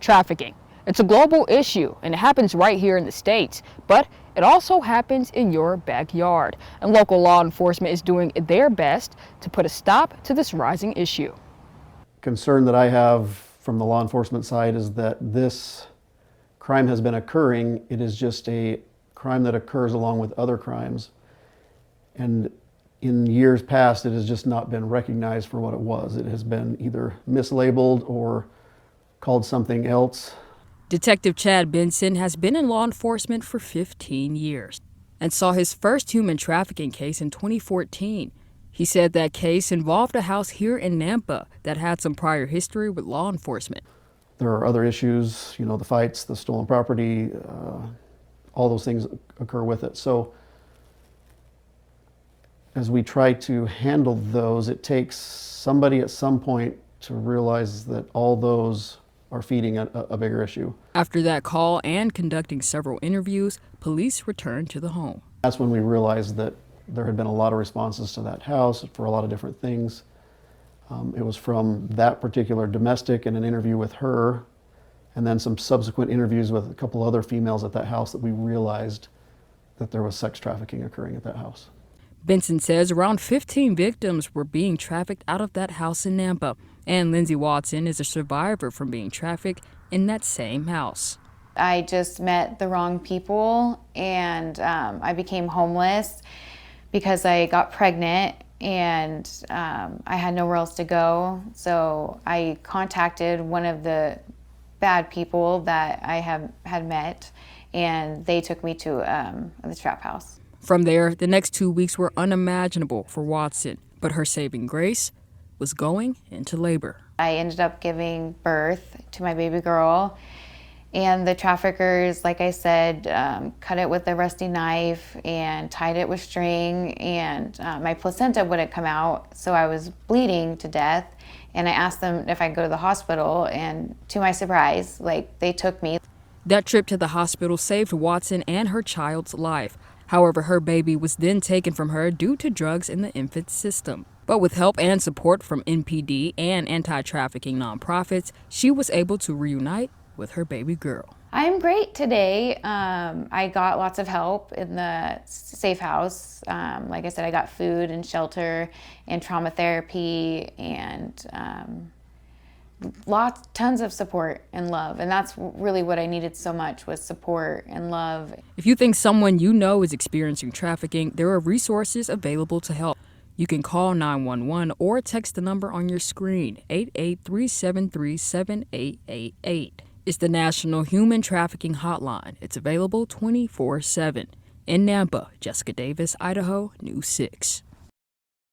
Trafficking. It's a global issue and it happens right here in the States, but it also happens in your backyard. And local law enforcement is doing their best to put a stop to this rising issue. Concern that I have from the law enforcement side is that this crime has been occurring. It is just a crime that occurs along with other crimes. And in years past, it has just not been recognized for what it was. It has been either mislabeled or called something else. Detective Chad Benson has been in law enforcement for 15 years and saw his first human trafficking case in 2014. He said that case involved a house here in Nampa that had some prior history with law enforcement. There are other issues, the fights, the stolen property, all those things occur with it. So as we try to handle those, it takes somebody at some point to realize that all those are feeding a bigger issue. After that call and conducting several interviews, police returned to the home. That's when we realized that there had been a lot of responses to that house for a lot of different things. It was from that particular domestic and an interview with her, and then some subsequent interviews with a couple other females at that house that we realized that there was sex trafficking occurring at that house. Benson says around 15 victims were being trafficked out of that house in Nampa, and Lindsay Watson is a survivor from being trafficked in that same house. I just met the wrong people, and I became homeless because I got pregnant, and I had nowhere else to go. So I contacted one of the bad people that I had met, and they took me to the trap house. From there, the next 2 weeks were unimaginable for Watson, but her saving grace was going into labor. I ended up giving birth to my baby girl, and the traffickers, like I said, cut it with a rusty knife and tied it with string, and my placenta wouldn't come out, so I was bleeding to death. And I asked them if I could go to the hospital, and to my surprise, they took me. That trip to the hospital saved Watson and her child's life. However, her baby was then taken from her due to drugs in the infant system. But with help and support from NPD and anti-trafficking nonprofits, she was able to reunite with her baby girl. I am great today. I got lots of help in the safe house. Like I said, I got food and shelter and trauma therapy and tons of support and love. And that's really what I needed so much, was support and love. If you think someone you know is experiencing trafficking, there are resources available to help. You can call 911 or text the number on your screen, 883-737-8888. It's the National Human Trafficking Hotline. It's available 24/7. In Nampa, Jessica Davis, Idaho, News 6.